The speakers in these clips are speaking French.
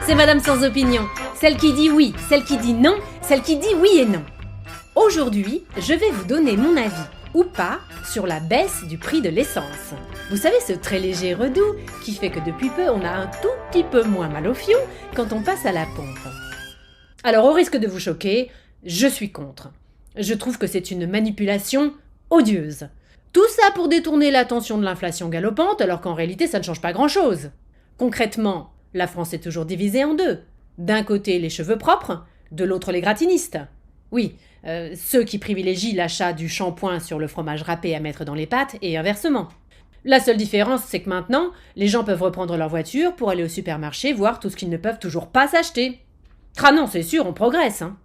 c'est Madame sans opinion, celle qui dit oui, celle qui dit non, celle qui dit oui et non. Aujourd'hui, je vais vous donner mon avis, ou pas, sur la baisse du prix de l'essence. Vous savez, ce très léger redout qui fait que depuis peu, on a un tout petit peu moins mal au fion quand on passe à la pompe. Alors, au risque de vous choquer, je suis contre. Je trouve que c'est une manipulation odieuse. Tout ça pour détourner l'attention de l'inflation galopante, alors qu'en réalité, ça ne change pas grand-chose. Concrètement, la France est toujours divisée en deux. D'un côté, les cheveux propres, de l'autre, les gratinistes. Oui, ceux qui privilégient l'achat du shampoing sur le fromage râpé à mettre dans les pâtes et inversement. La seule différence, c'est que maintenant, les gens peuvent reprendre leur voiture pour aller au supermarché voir tout ce qu'ils ne peuvent toujours pas s'acheter. Ah non, c'est sûr, on progresse, hein.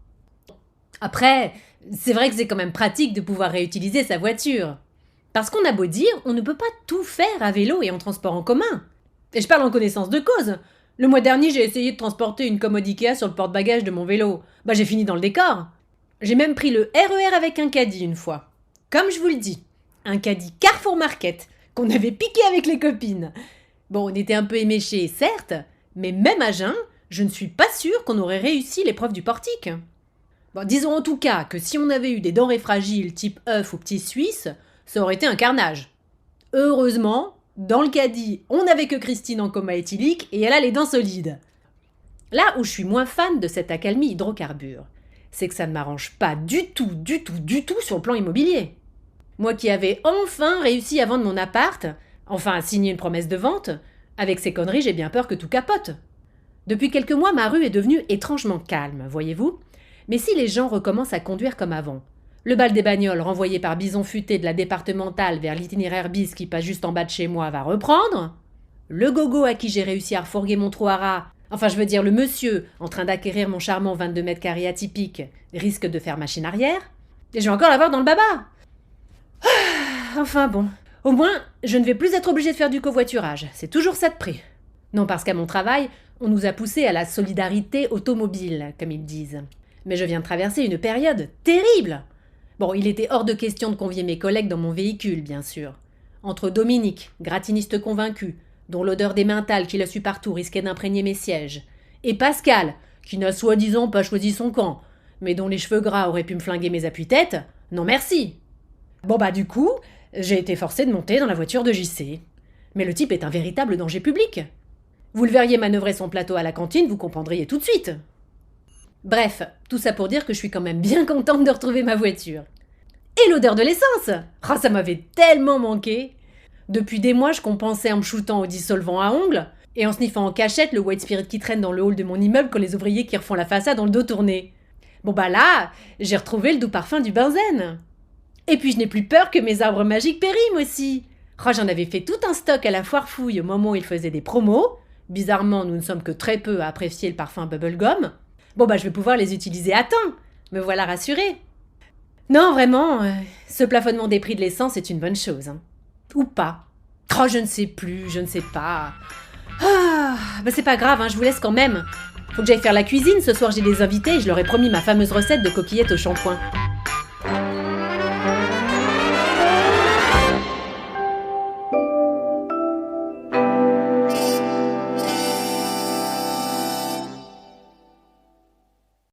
Après, c'est vrai que c'est quand même pratique de pouvoir réutiliser sa voiture. Parce qu'on a beau dire, on ne peut pas tout faire à vélo et en transport en commun. Et je parle en connaissance de cause. Le mois dernier, j'ai essayé de transporter une commode Ikea sur le porte-bagages de mon vélo. J'ai fini dans le décor. J'ai même pris le RER avec un caddie une fois. Comme je vous le dis, un caddie Carrefour Market, qu'on avait piqué avec les copines. Bon, on était un peu éméchés, certes, mais même à jeun, je ne suis pas sûre qu'on aurait réussi l'épreuve du portique. Bon, disons en tout cas que si on avait eu des denrées fragiles type œufs ou petits suisses, ça aurait été un carnage. Heureusement, dans le caddie, on n'avait que Christine en coma éthylique et elle a les dents solides. Là où je suis moins fan de cette accalmie hydrocarbure, c'est que ça ne m'arrange pas du tout sur le plan immobilier. Moi qui avais enfin réussi à vendre mon appart, enfin à signer une promesse de vente, avec ces conneries, j'ai bien peur que tout capote. Depuis quelques mois, ma rue est devenue étrangement calme, voyez-vous. Mais si les gens recommencent à conduire comme avant, le bal des bagnoles renvoyé par Bison Futé de la départementale vers l'itinéraire bis qui passe juste en bas de chez moi va reprendre, le gogo à qui j'ai réussi à refourguer mon trou à rats, enfin je veux dire le monsieur en train d'acquérir mon charmant 22 mètres carrés atypique, risque de faire machine arrière, et je vais encore l'avoir dans le baba. Enfin bon, au moins je ne vais plus être obligée de faire du covoiturage, c'est toujours ça de prix. Non parce qu'à mon travail, on nous a poussé à la solidarité automobile, comme ils disent. Mais je viens de traverser une période terrible. Bon, il était hors de question de convier mes collègues dans mon véhicule, bien sûr. Entre Dominique, gratiniste convaincu, dont l'odeur des mentales qu'il a su partout risquait d'imprégner mes sièges, et Pascal, qui n'a soi-disant pas choisi son camp, mais dont les cheveux gras auraient pu me flinguer mes appuis-têtes, non merci. Du coup, j'ai été forcée de monter dans la voiture de JC. Mais le type est un véritable danger public. Vous le verriez manœuvrer son plateau à la cantine, vous comprendriez tout de suite. Bref, tout ça pour dire que je suis quand même bien contente de retrouver ma voiture. Et l'odeur de l'essence! Oh, ça m'avait tellement manqué! Depuis des mois, je compensais en me shootant au dissolvant à ongles et en sniffant en cachette le white spirit qui traîne dans le hall de mon immeuble quand les ouvriers qui refont la façade ont le dos tourné. Là, j'ai retrouvé le doux parfum du benzène. Et puis je n'ai plus peur que mes arbres magiques périment aussi. Oh, j'en avais fait tout un stock à la foire fouille au moment où ils faisaient des promos. Bizarrement, nous ne sommes que très peu à apprécier le parfum bubblegum. Je vais pouvoir les utiliser à temps. Me voilà rassurée. Non, vraiment, ce plafonnement des prix de l'essence est une bonne chose. Hein. Ou pas. Oh, je ne sais plus, je ne sais pas. C'est pas grave, je vous laisse quand même. Faut que j'aille faire la cuisine, ce soir j'ai des invités et je leur ai promis ma fameuse recette de coquillettes au shampoing.